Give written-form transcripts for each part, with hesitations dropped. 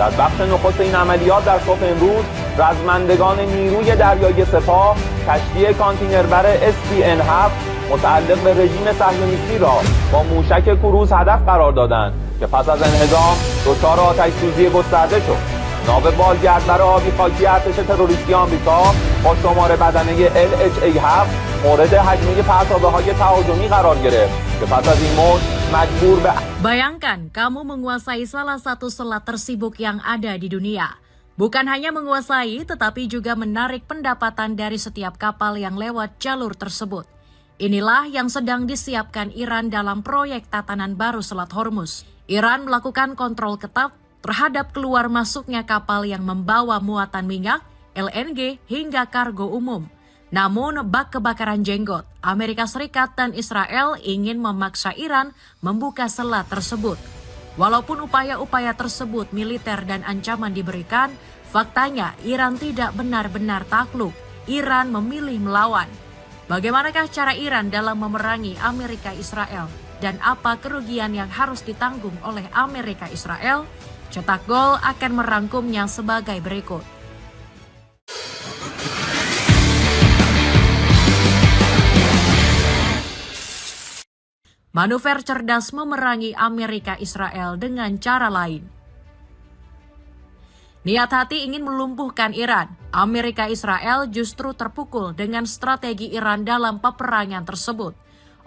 در بخش نخست این عملیات در صبح امروز رزمندگان نیروی دریایی سپاه کشتی کانتینربر SPN-7 متعلق به رژیم صهیونیستی را با موشک کروز هدف قرار دادند که پس از انهدام دچار آتش‌سوزی گسترده شد. ناو بالگردبر آبی خاکی ارتش تروریستی آمریکا با شماره بدنه LHA-7 مورد هجمه پرتابه‌های تهاجمی قرار گرفت که پس از این موج مجبور به Bayangkan kamu menguasai salah satu selat tersibuk yang ada di dunia. Bukan hanya menguasai, tetapi juga menarik pendapatan dari setiap kapal yang lewat jalur tersebut. Inilah yang sedang disiapkan Iran dalam proyek tatanan baru Selat Hormuz. Iran melakukan kontrol ketat terhadap keluar masuknya kapal yang membawa muatan minyak, LNG, hingga kargo umum. Namun, bak kebakaran jenggot, Amerika Serikat dan Israel ingin memaksa Iran membuka selat tersebut. Walaupun upaya-upaya tersebut militer dan ancaman diberikan, faktanya Iran tidak benar-benar takluk. Iran memilih melawan. Bagaimanakah cara Iran dalam memerangi Amerika Israel? Dan apa kerugian yang harus ditanggung oleh Amerika Israel? Cetak Gol akan merangkumnya sebagai berikut. Manuver cerdas memerangi Amerika Israel dengan cara lain. Niat hati ingin melumpuhkan Iran. Amerika Israel justru terpukul dengan strategi Iran dalam peperangan tersebut.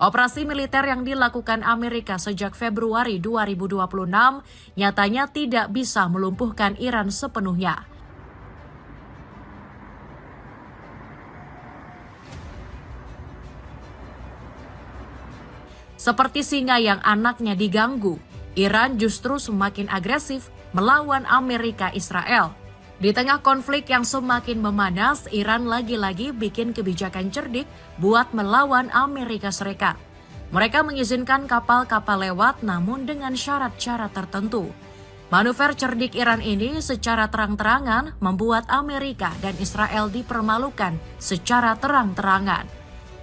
Operasi militer yang dilakukan Amerika sejak Februari 2026 nyatanya tidak bisa melumpuhkan Iran sepenuhnya. Seperti singa yang anaknya diganggu, Iran justru semakin agresif melawan Amerika Israel. Di tengah konflik yang semakin memanas, Iran lagi-lagi bikin kebijakan cerdik buat melawan Amerika Serikat. Mereka mengizinkan kapal-kapal lewat namun dengan syarat-syarat tertentu. Manuver cerdik Iran ini secara terang-terangan membuat Amerika dan Israel dipermalukan secara terang-terangan.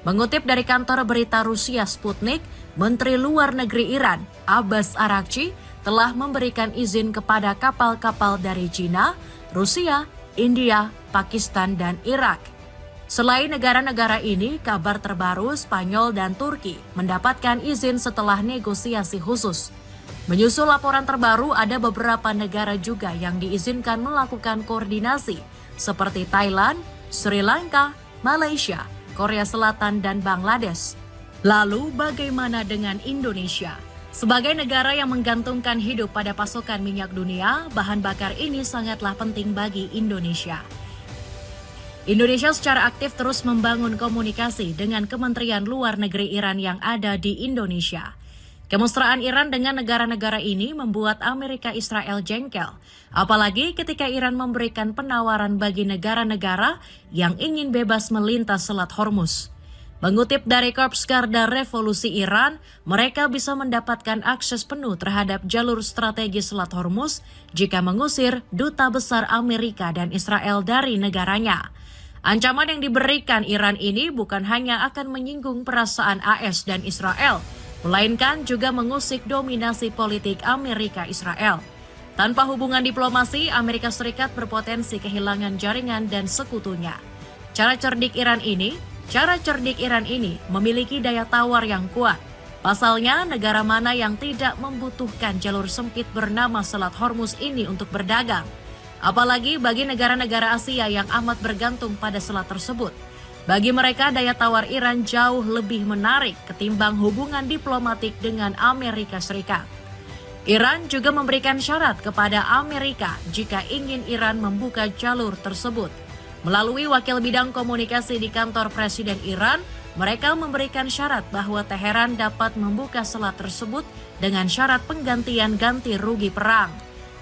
Mengutip dari kantor berita Rusia Sputnik, Menteri Luar Negeri Iran, Abbas Araghchi, telah memberikan izin kepada kapal-kapal dari China, Rusia, India, Pakistan, dan Irak. Selain negara-negara ini, kabar terbaru Spanyol dan Turki mendapatkan izin setelah negosiasi khusus. Menyusul laporan terbaru, ada beberapa negara juga yang diizinkan melakukan koordinasi, seperti Thailand, Sri Lanka, Malaysia, Korea Selatan, dan Bangladesh. Lalu bagaimana dengan Indonesia? Sebagai negara yang menggantungkan hidup pada pasokan minyak dunia, bahan bakar ini sangatlah penting bagi Indonesia. Indonesia secara aktif terus membangun komunikasi dengan Kementerian Luar Negeri Iran yang ada di Indonesia. Kemesraan Iran dengan negara-negara ini membuat Amerika Israel jengkel, apalagi ketika Iran memberikan penawaran bagi negara-negara yang ingin bebas melintas Selat Hormuz. Mengutip dari Korps Garda Revolusi Iran, mereka bisa mendapatkan akses penuh terhadap jalur strategi Selat Hormuz jika mengusir duta besar Amerika dan Israel dari negaranya. Ancaman yang diberikan Iran ini bukan hanya akan menyinggung perasaan AS dan Israel, melainkan juga mengusik dominasi politik Amerika Israel. Tanpa hubungan diplomasi, Amerika Serikat berpotensi kehilangan jaringan dan sekutunya. Cara cerdik Iran ini memiliki daya tawar yang kuat. Pasalnya, negara mana yang tidak membutuhkan jalur sempit bernama Selat Hormuz ini untuk berdagang? Apalagi bagi negara-negara Asia yang amat bergantung pada selat tersebut. Bagi mereka, daya tawar Iran jauh lebih menarik ketimbang hubungan diplomatik dengan Amerika Serikat. Iran juga memberikan syarat kepada Amerika jika ingin Iran membuka jalur tersebut. Melalui wakil bidang komunikasi di kantor Presiden Iran, mereka memberikan syarat bahwa Teheran dapat membuka selat tersebut dengan syarat penggantian ganti rugi perang.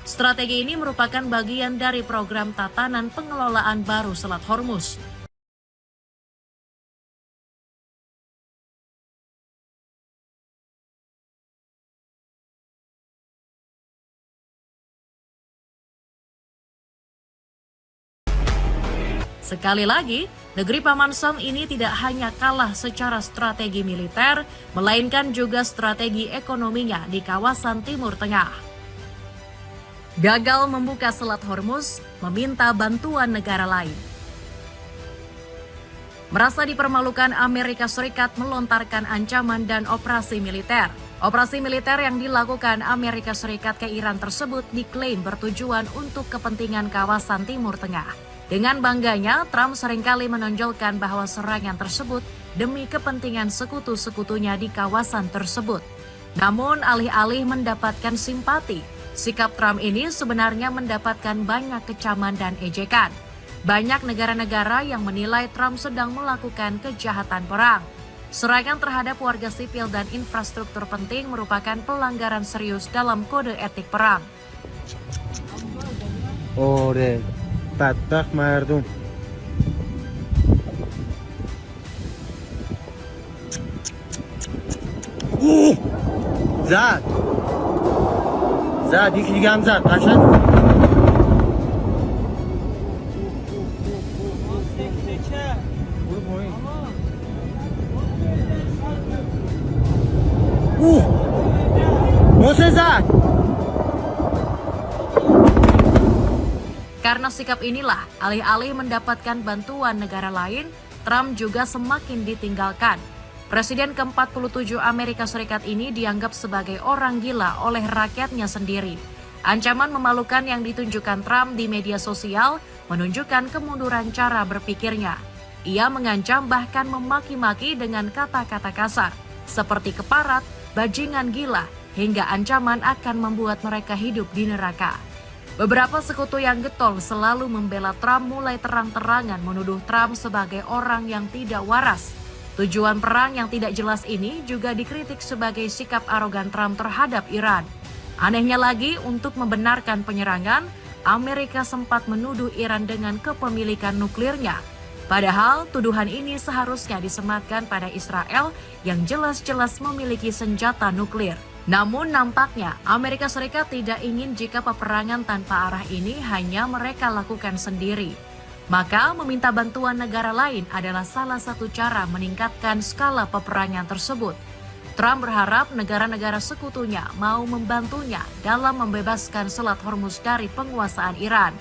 Strategi ini merupakan bagian dari program tatanan pengelolaan baru Selat Hormuz. Sekali lagi, negeri Paman Sam ini tidak hanya kalah secara strategi militer, melainkan juga strategi ekonominya di kawasan Timur Tengah. gagal membuka Selat Hormuz, meminta bantuan negara lain. Merasa dipermalukan, Amerika Serikat melontarkan ancaman dan operasi militer. Operasi militer yang dilakukan Amerika Serikat ke Iran tersebut diklaim bertujuan untuk kepentingan kawasan Timur Tengah. Dengan bangganya, Trump seringkali menonjolkan bahwa serangan tersebut demi kepentingan sekutu-sekutunya di kawasan tersebut. Namun, alih-alih mendapatkan simpati, sikap Trump ini sebenarnya mendapatkan banyak kecaman dan ejekan. Banyak negara-negara yang menilai Trump sedang melakukan kejahatan perang. Serangan terhadap warga sipil dan infrastruktur penting merupakan pelanggaran serius dalam kode etik perang. Ore, بدبخت مردم. زد یکی دیگه هم زد قشنگ. Karena sikap inilah, alih-alih mendapatkan bantuan negara lain, Trump juga semakin ditinggalkan. Presiden ke-47 Amerika Serikat ini dianggap sebagai orang gila oleh rakyatnya sendiri. Ancaman memalukan yang ditunjukkan Trump di media sosial menunjukkan kemunduran cara berpikirnya. Ia mengancam bahkan memaki-maki dengan kata-kata kasar, seperti keparat, bajingan gila, hingga ancaman akan membuat mereka hidup di neraka. Beberapa sekutu yang getol selalu membela Trump mulai terang-terangan menuduh Trump sebagai orang yang tidak waras. Tujuan perang yang tidak jelas ini juga dikritik sebagai sikap arogan Trump terhadap Iran. Anehnya lagi, untuk membenarkan penyerangan, Amerika sempat menuduh Iran dengan kepemilikan nuklirnya. Padahal tuduhan ini seharusnya disematkan pada Israel yang jelas-jelas memiliki senjata nuklir. Namun nampaknya Amerika Serikat tidak ingin jika peperangan tanpa arah ini hanya mereka lakukan sendiri. Maka meminta bantuan negara lain adalah salah satu cara meningkatkan skala peperangan tersebut. Trump berharap negara-negara sekutunya mau membantunya dalam membebaskan Selat Hormuz dari penguasaan Iran.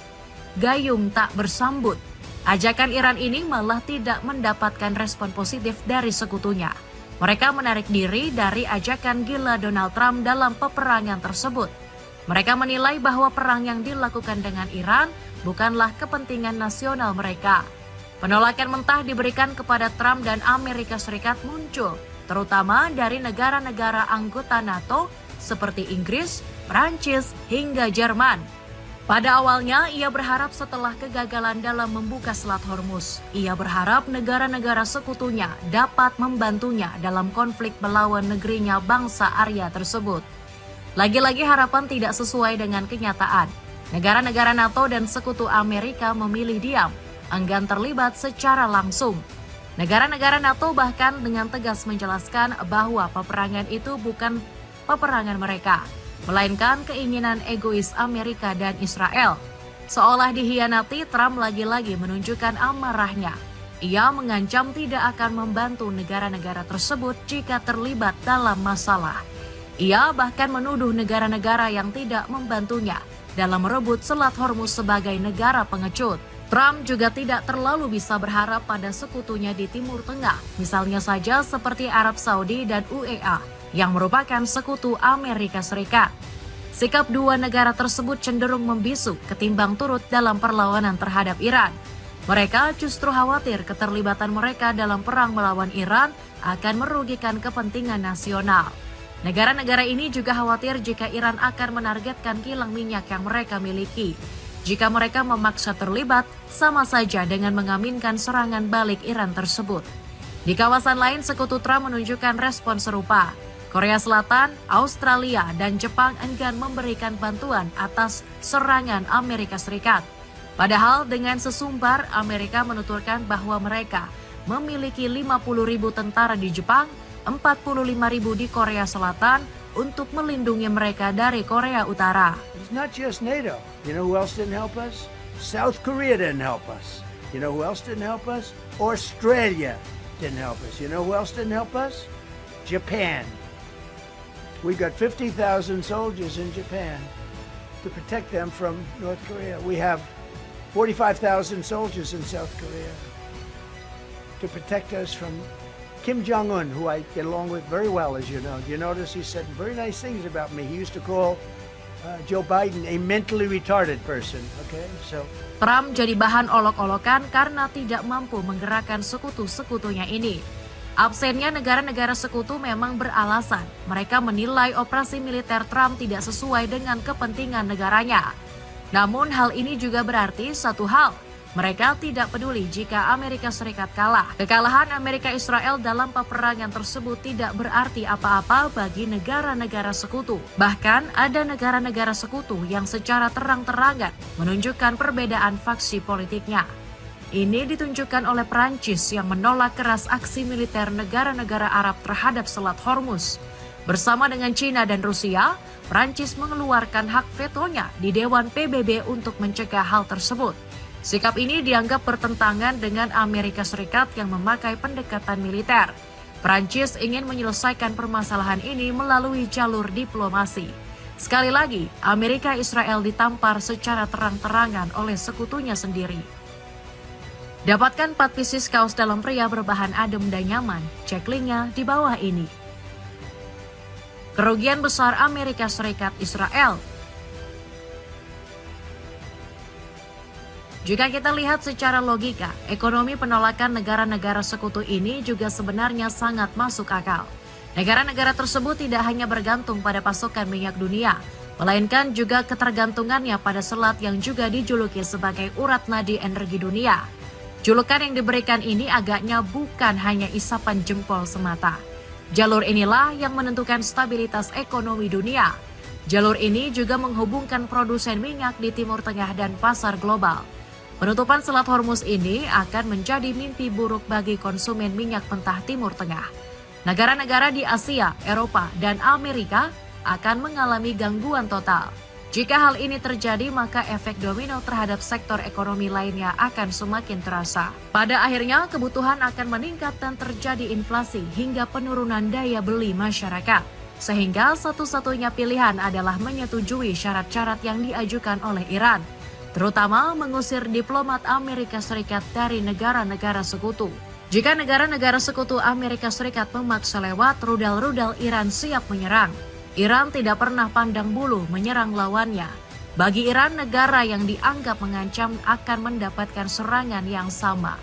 Gayung tak bersambut. Ajakan Iran ini malah tidak mendapatkan respon positif dari sekutunya. Mereka menarik diri dari ajakan gila Donald Trump dalam peperangan tersebut. Mereka menilai bahwa perang yang dilakukan dengan Iran bukanlah kepentingan nasional mereka. Penolakan mentah diberikan kepada Trump dan Amerika Serikat muncul, terutama dari negara-negara anggota NATO seperti Inggris, Prancis, hingga Jerman. Pada awalnya, ia berharap setelah kegagalan dalam membuka Selat Hormuz, ia berharap negara-negara sekutunya dapat membantunya dalam konflik melawan negerinya bangsa Arya tersebut. Lagi-lagi harapan tidak sesuai dengan kenyataan. Negara-negara NATO dan sekutu Amerika memilih diam, enggan terlibat secara langsung. Negara-negara NATO bahkan dengan tegas menjelaskan bahwa peperangan itu bukan peperangan mereka, melainkan keinginan egois Amerika dan Israel. Seolah dihianati, Trump lagi-lagi menunjukkan amarahnya. Ia mengancam tidak akan membantu negara-negara tersebut jika terlibat dalam masalah. Ia bahkan menuduh negara-negara yang tidak membantunya dalam merebut Selat Hormuz sebagai negara pengecut. Trump juga tidak terlalu bisa berharap pada sekutunya di Timur Tengah, misalnya saja seperti Arab Saudi dan UEA, yang merupakan sekutu Amerika Serikat. Sikap dua negara tersebut cenderung membisu ketimbang turut dalam perlawanan terhadap Iran. Mereka justru khawatir keterlibatan mereka dalam perang melawan Iran akan merugikan kepentingan nasional. Negara-negara ini juga khawatir jika Iran akan menargetkan kilang minyak yang mereka miliki. Jika mereka memaksa terlibat, sama saja dengan mengaminkan serangan balik Iran tersebut. Di kawasan lain, sekutu Trump menunjukkan respon serupa. Korea Selatan, Australia, dan Jepang enggan memberikan bantuan atas serangan Amerika Serikat. Padahal dengan sesumbar, Amerika menuturkan bahwa mereka memiliki 50.000 tentara di Jepang, 45.000 di Korea Selatan untuk melindungi mereka dari Korea Utara. It's not just NATO. You know who else didn't help us? South Korea didn't help us. You know who else didn't help us? Australia didn't help us. You know who else didn't help us? Japan. We got 50,000 soldiers in Japan. to protect them from North Korea. We have 45,000 soldiers in South Korea to protect us from Kim Jong-un, who I get along with very well, as you know. You notice he said very nice things about me. He used to call Joe Biden a mentally retarded person. Okay, so Trump jadi bahan olok-olokan karena tidak mampu menggerakkan sekutu-sekutunya ini. Absennya negara-negara sekutu memang beralasan. Mereka menilai operasi militer Trump tidak sesuai dengan kepentingan negaranya. Namun hal ini juga berarti satu hal. Mereka tidak peduli jika Amerika Serikat kalah. Kekalahan Amerika Israel dalam peperangan tersebut tidak berarti apa-apa bagi negara-negara sekutu. Bahkan ada negara-negara sekutu yang secara terang-terangan menunjukkan perbedaan faksi politiknya. Ini ditunjukkan oleh Prancis yang menolak keras aksi militer negara-negara Arab terhadap Selat Hormuz. Bersama dengan China dan Rusia, Prancis mengeluarkan hak vetonya di Dewan PBB untuk mencegah hal tersebut. Sikap ini dianggap bertentangan dengan Amerika Serikat yang memakai pendekatan militer. Prancis ingin menyelesaikan permasalahan ini melalui jalur diplomasi. Sekali lagi, Amerika Israel ditampar secara terang-terangan oleh sekutunya sendiri. Dapatkan 4 pieces kaos dalam pria berbahan adem dan nyaman. Cek linknya di bawah ini. Kerugian besar Amerika Serikat Israel. Jika kita lihat secara logika, ekonomi penolakan negara-negara sekutu ini juga sebenarnya sangat masuk akal. Negara-negara tersebut tidak hanya bergantung pada pasokan minyak dunia, melainkan juga ketergantungannya pada selat yang juga dijuluki sebagai urat nadi energi dunia. Julukan yang diberikan ini agaknya bukan hanya isapan jempol semata. Jalur inilah yang menentukan stabilitas ekonomi dunia. Jalur ini juga menghubungkan produsen minyak di Timur Tengah dan pasar global. Penutupan Selat Hormuz ini akan menjadi mimpi buruk bagi konsumen minyak mentah Timur Tengah. Negara-negara di Asia, Eropa, dan Amerika akan mengalami gangguan total. Jika hal ini terjadi, maka efek domino terhadap sektor ekonomi lainnya akan semakin terasa. Pada akhirnya, kebutuhan akan meningkat dan terjadi inflasi hingga penurunan daya beli masyarakat. Sehingga satu-satunya pilihan adalah menyetujui syarat-syarat yang diajukan oleh Iran, terutama mengusir diplomat Amerika Serikat dari negara-negara sekutu. Jika negara-negara sekutu Amerika Serikat memaksa lewat, rudal-rudal Iran siap menyerang. Iran tidak pernah pandang bulu menyerang lawannya. Bagi Iran, negara yang dianggap mengancam akan mendapatkan serangan yang sama.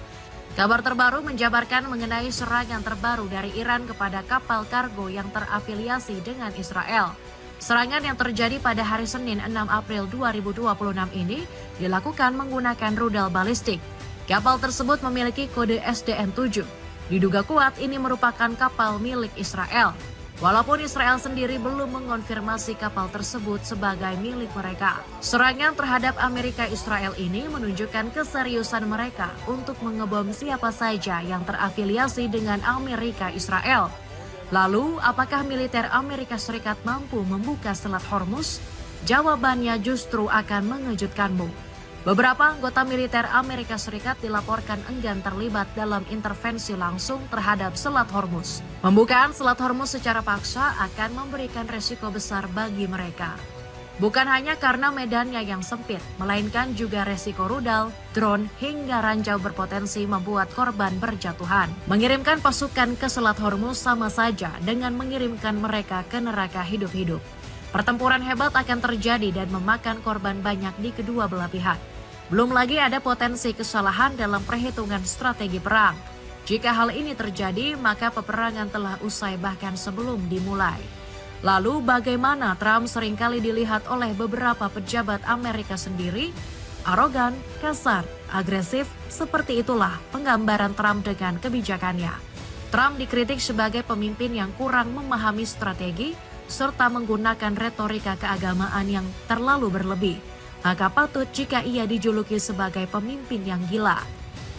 Kabar terbaru menjabarkan mengenai serangan terbaru dari Iran kepada kapal kargo yang terafiliasi dengan Israel. Serangan yang terjadi pada hari Senin 6 April 2026 ini dilakukan menggunakan rudal balistik. Kapal tersebut memiliki kode SDN-7. Diduga kuat ini merupakan kapal milik Israel. Walaupun Israel sendiri belum mengonfirmasi kapal tersebut sebagai milik mereka. Serangan terhadap Amerika Israel ini menunjukkan keseriusan mereka untuk mengebom siapa saja yang terafiliasi dengan Amerika Israel. Lalu, apakah militer Amerika Serikat mampu membuka Selat Hormuz? Jawabannya justru akan mengejutkanmu. Beberapa anggota militer Amerika Serikat dilaporkan enggan terlibat dalam intervensi langsung terhadap Selat Hormuz. Pembukaan Selat Hormuz secara paksa akan memberikan resiko besar bagi mereka. Bukan hanya karena medannya yang sempit, melainkan juga resiko rudal, drone, hingga ranjau berpotensi membuat korban berjatuhan. Mengirimkan pasukan ke Selat Hormuz sama saja dengan mengirimkan mereka ke neraka hidup-hidup. Pertempuran hebat akan terjadi dan memakan korban banyak di kedua belah pihak. Belum lagi ada potensi kesalahan dalam perhitungan strategi perang. Jika hal ini terjadi, maka peperangan telah usai bahkan sebelum dimulai. Lalu bagaimana Trump seringkali dilihat oleh beberapa pejabat Amerika sendiri? Arogan, kasar, agresif, seperti itulah penggambaran Trump dengan kebijakannya. Trump dikritik sebagai pemimpin yang kurang memahami strategi, serta menggunakan retorika keagamaan yang terlalu berlebih. Maka patut jika ia dijuluki sebagai pemimpin yang gila.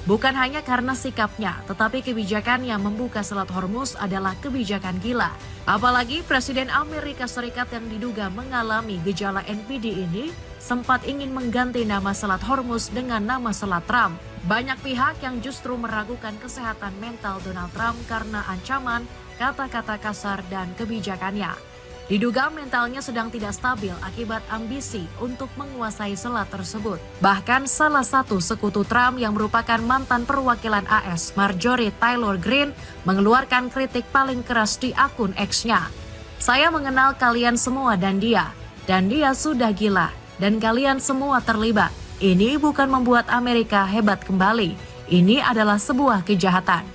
Bukan hanya karena sikapnya, tetapi kebijakan yang membuka Selat Hormuz adalah kebijakan gila. Apalagi Presiden Amerika Serikat yang diduga mengalami gejala NPD ini sempat ingin mengganti nama Selat Hormuz dengan nama Selat Trump. Banyak pihak yang justru meragukan kesehatan mental Donald Trump karena ancaman, kata-kata kasar, dan kebijakannya. Diduga mentalnya sedang tidak stabil akibat ambisi untuk menguasai selat tersebut. Bahkan salah satu sekutu Trump yang merupakan mantan perwakilan AS, Marjorie Taylor Greene, mengeluarkan kritik paling keras di akun X-nya. "Saya mengenal kalian semua dan dia sudah gila, dan kalian semua terlibat. Ini bukan membuat Amerika hebat kembali, ini adalah sebuah kejahatan."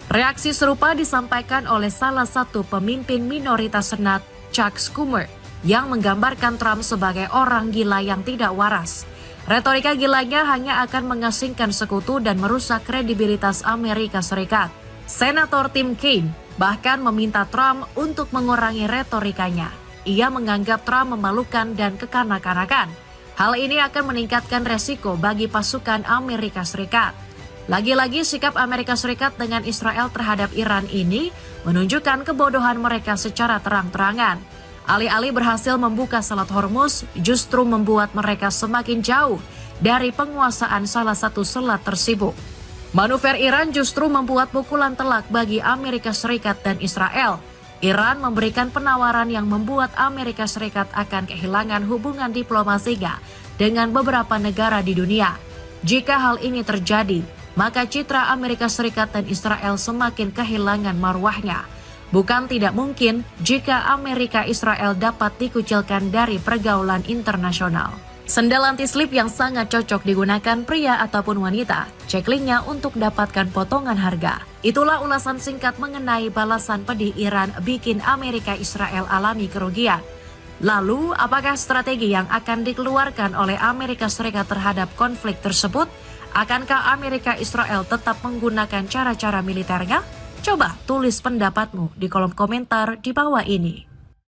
Reaksi serupa disampaikan oleh salah satu pemimpin minoritas Senat, Chuck Schumer, yang menggambarkan Trump sebagai orang gila yang tidak waras. Retorika gilanya hanya akan mengasingkan sekutu dan merusak kredibilitas Amerika Serikat. Senator Tim Kaine bahkan meminta Trump untuk mengurangi retorikanya. Ia menganggap Trump memalukan dan kekanak-kanakan. Hal ini akan meningkatkan resiko bagi pasukan Amerika Serikat. Lagi-lagi sikap Amerika Serikat dengan Israel terhadap Iran ini menunjukkan kebodohan mereka secara terang-terangan. Alih-alih berhasil membuka Selat Hormuz, justru membuat mereka semakin jauh dari penguasaan salah satu selat tersibuk. Manuver Iran justru membuat pukulan telak bagi Amerika Serikat dan Israel. Iran memberikan penawaran yang membuat Amerika Serikat akan kehilangan hubungan diplomasinya dengan beberapa negara di dunia. Jika hal ini terjadi, maka citra Amerika Serikat dan Israel semakin kehilangan marwahnya. Bukan tidak mungkin jika Amerika Israel dapat dikucilkan dari pergaulan internasional. Sendal anti-slip yang sangat cocok digunakan pria ataupun wanita. Cek linknya untuk dapatkan potongan harga. Itulah ulasan singkat mengenai balasan pedih Iran bikin Amerika Israel alami kerugian. Lalu, apakah strategi yang akan dikeluarkan oleh Amerika Serikat terhadap konflik tersebut? Akankah Amerika Israel tetap menggunakan cara-cara militernya? Coba tulis pendapatmu di kolom komentar di bawah ini.